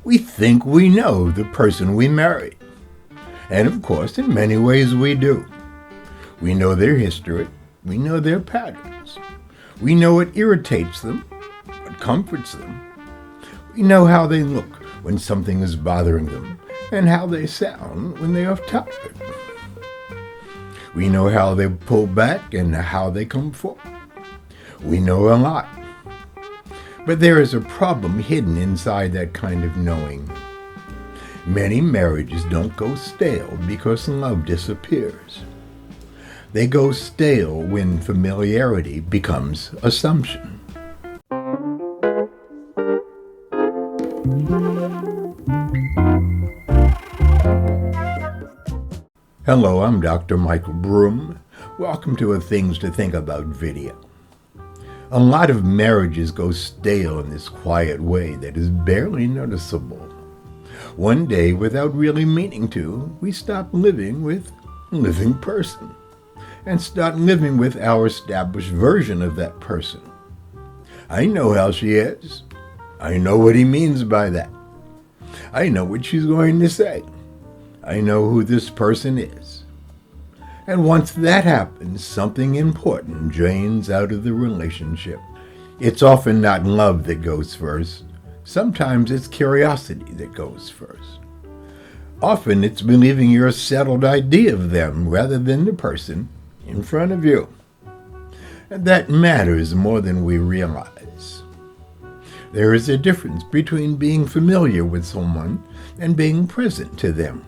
We think we know the person we marry. And of course, in many ways we do. We know their history. We know their patterns. We know what irritates them, what comforts them. We know how they look when something is bothering them, and how they sound when they are topic. We know how they pull back and how they come forward. We know a lot. But there is a problem hidden inside that kind of knowing. Many marriages don't go stale because love disappears. They go stale when familiarity becomes assumption. Hello, I'm Dr. Michael Broom. Welcome to a Things to Think About video. A lot of marriages go stale in this quiet way that is barely noticeable. One day, without really meaning to, we stop living with a living person and start living with our established version of that person. I know how she is. I know what he means by that. I know what she's going to say. I know who this person is. And once that happens, something important drains out of the relationship. It's often not love that goes first. Sometimes it's curiosity that goes first. Often it's believing your settled idea of them rather than the person in front of you. And that matters more than we realize. There is a difference between being familiar with someone and being present to them.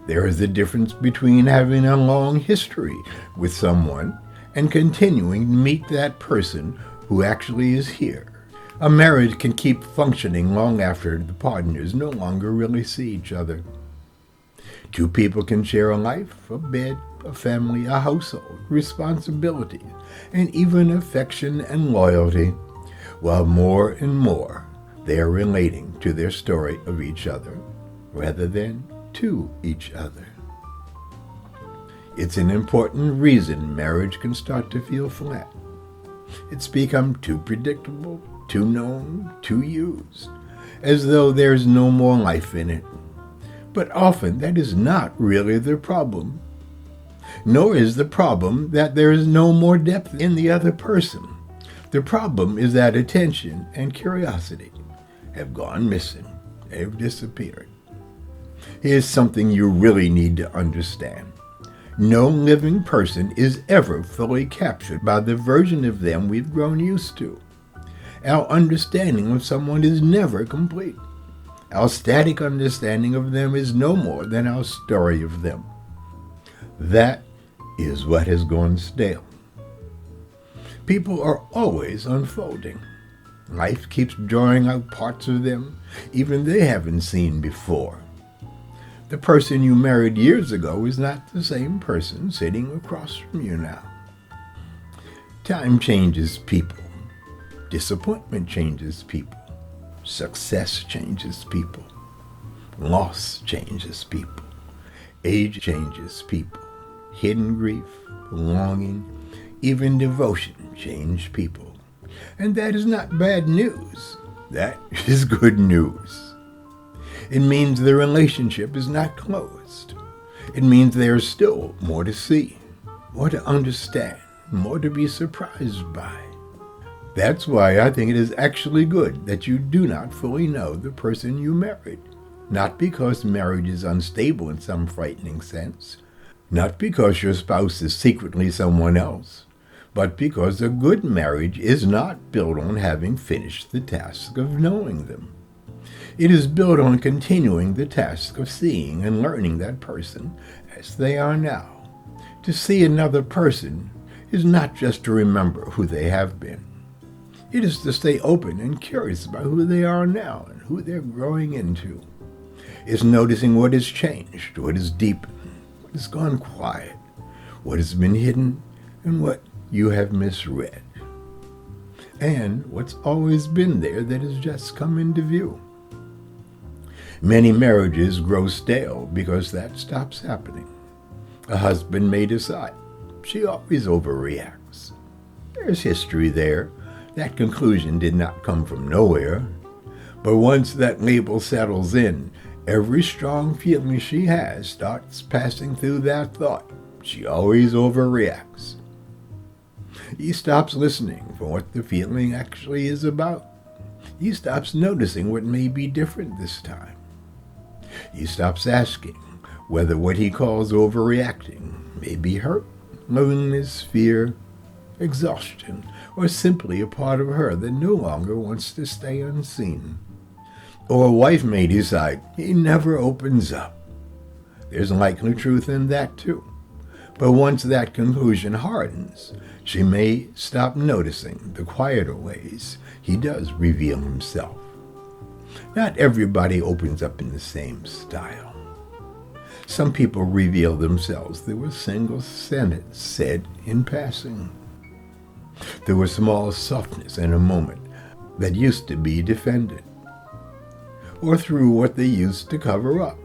There is a difference between having a long history with someone and continuing to meet that person who actually is here. A marriage can keep functioning long after the partners no longer really see each other. Two people can share a life, a bed, a family, a household, responsibilities, and even affection and loyalty, while more and more they are relating to their story of each other rather than to each other. It's an important reason marriage can start to feel flat. It's become too predictable, too known, too used, as though there's no more life in it. But often that is not really the problem. Nor is the problem that there is no more depth in the other person. The problem is that attention and curiosity have gone missing, have disappeared. Here's something you really need to understand. No living person is ever fully captured by the version of them we've grown used to. Our understanding of someone is never complete. Our static understanding of them is no more than our story of them. That is what has gone stale. People are always unfolding. Life keeps drawing out parts of them even they haven't seen before. The person you married years ago is not the same person sitting across from you now. Time changes people. Disappointment changes people. Success changes people. Loss changes people. Age changes people. Hidden grief, longing, even devotion change people. And that is not bad news. That is good news. It means the relationship is not closed. It means there is still more to see, more to understand, more to be surprised by. That's why I think it is actually good that you do not fully know the person you married. Not because marriage is unstable in some frightening sense, not because your spouse is secretly someone else, but because a good marriage is not built on having finished the task of knowing them. It is built on continuing the task of seeing and learning that person as they are now. To see another person is not just to remember who they have been. It is to stay open and curious about who they are now and who they're growing into. It's noticing what has changed, what has deepened, what has gone quiet, what has been hidden, and what you have misread. And what's always been there that has just come into view. Many marriages grow stale because that stops happening. A husband may decide, she always overreacts. There's history there. That conclusion did not come from nowhere. But once that label settles in, every strong feeling she has starts passing through that thought. She always overreacts. He stops listening for what the feeling actually is about. He stops noticing what may be different this time. He stops asking whether what he calls overreacting may be hurt, loneliness, fear, exhaustion, or simply a part of her that no longer wants to stay unseen. Or a wife may decide he never opens up. There's likely truth in that too. But once that conclusion hardens, she may stop noticing the quieter ways he does reveal himself. Not everybody opens up in the same style. Some people reveal themselves through a single sentence said in passing, through a small softness in a moment that used to be defended, or through what they used to cover up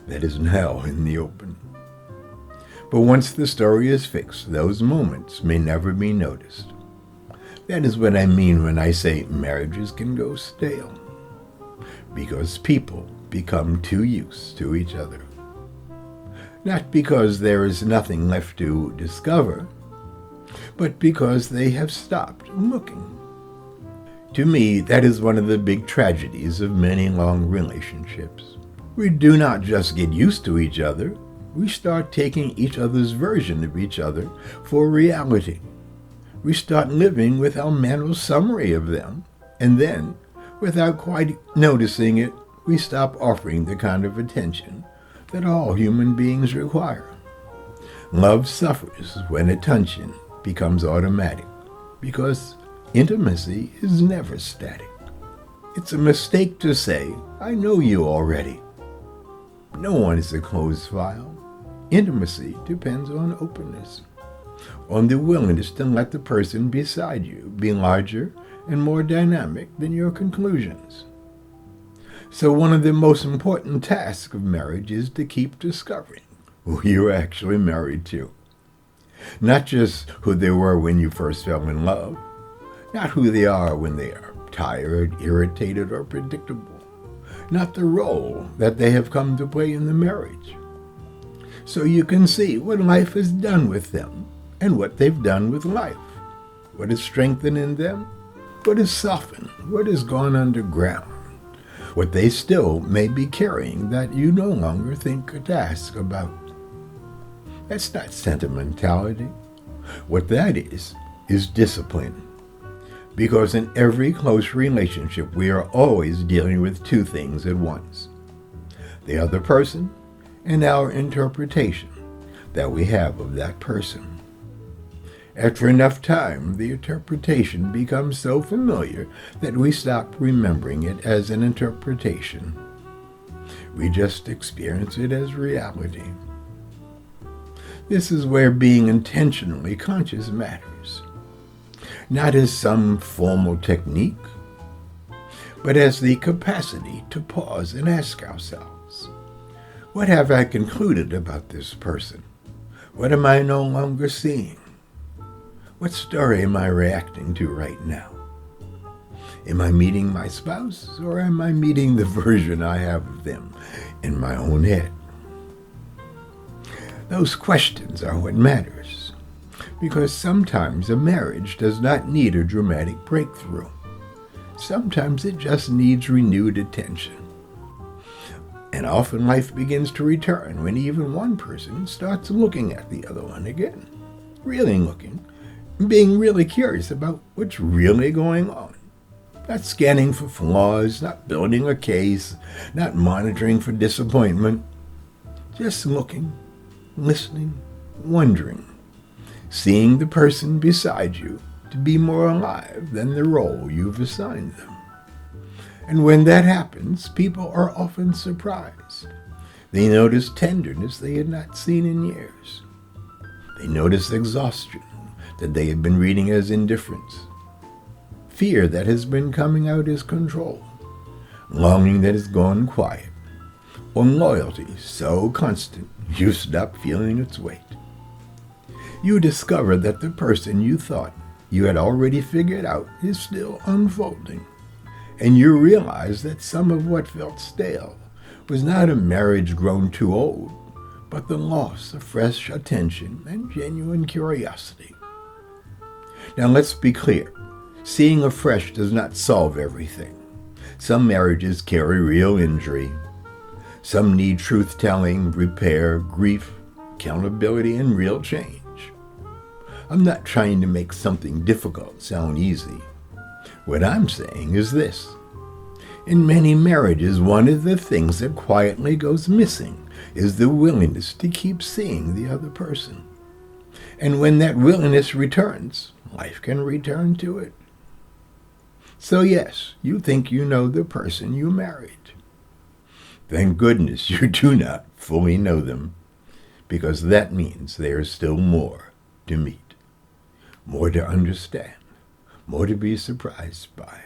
that is now in the open. But once the story is fixed, those moments may never be noticed. That is what I mean when I say marriages can go stale, because people become too used to each other. Not because there is nothing left to discover, but because they have stopped looking. To me, that is one of the big tragedies of many long relationships. We do not just get used to each other, we start taking each other's version of each other for reality. We start living with our mental summary of them, and then, without quite noticing it, we stop offering the kind of attention that all human beings require. Love suffers when attention becomes automatic, because intimacy is never static. It's a mistake to say, I know you already. No one is a closed file. Intimacy depends on openness, on the willingness to let the person beside you be larger and more dynamic than your conclusions. So one of the most important tasks of marriage is to keep discovering who you're actually married to. Not just who they were when you first fell in love, not who they are when they are tired, irritated, or predictable, not the role that they have come to play in the marriage. So you can see what life has done with them and what they've done with life, what has strengthened in them, what has softened, what has gone underground, what they still may be carrying that you no longer think to ask about. That's not sentimentality. What that is discipline. Because in every close relationship, we are always dealing with two things at once: the other person and our interpretation that we have of that person. After enough time, the interpretation becomes so familiar that we stop remembering it as an interpretation. We just experience it as reality. This is where being intentionally conscious matters. Not as some formal technique, but as the capacity to pause and ask ourselves, what have I concluded about this person? What am I no longer seeing? What story am I reacting to right now? Am I meeting my spouse, or am I meeting the version I have of them in my own head? Those questions are what matters, because sometimes a marriage does not need a dramatic breakthrough. Sometimes it just needs renewed attention. And often life begins to return when even one person starts looking at the other one again, really looking, being really curious about what's really going on. Not scanning for flaws, not building a case, not monitoring for disappointment. Just looking, listening, wondering, seeing the person beside you to be more alive than the role you've assigned them. And when that happens, people are often surprised. They notice tenderness they had not seen in years. They notice exhaustion that they had been reading as indifference, fear that has been coming out as control, longing that has gone quiet, or loyalty so constant you stop feeling its weight. You discover that the person you thought you had already figured out is still unfolding, And you realize that some of what felt stale was not a marriage grown too old, but the loss of fresh attention and genuine curiosity. Now let's be clear. Seeing afresh does not solve everything. Some marriages carry real injury. Some need truth-telling, repair, grief, accountability, and real change. I'm not trying to make something difficult sound easy. What I'm saying is this. In many marriages, one of the things that quietly goes missing is the willingness to keep seeing the other person. And when that willingness returns, life can return to it. So yes, you think you know the person you married. Thank goodness you do not fully know them, because that means there is still more to meet, more to understand, more to be surprised by.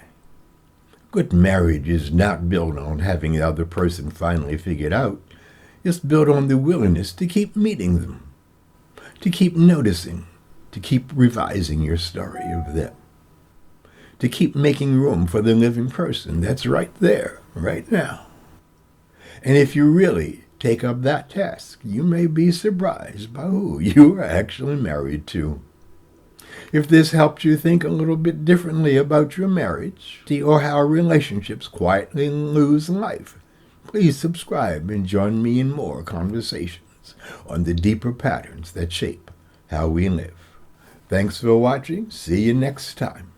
Good marriage is not built on having the other person finally figured out. It's built on the willingness to keep meeting them, to keep noticing, to keep revising your story of them, to keep making room for the living person that's right there, right now. And if you really take up that task, you may be surprised by who you are actually married to. If this helped you think a little bit differently about your marriage, or how relationships quietly lose life, please subscribe and join me in more conversations on the deeper patterns that shape how we live. Thanks for watching. See you next time.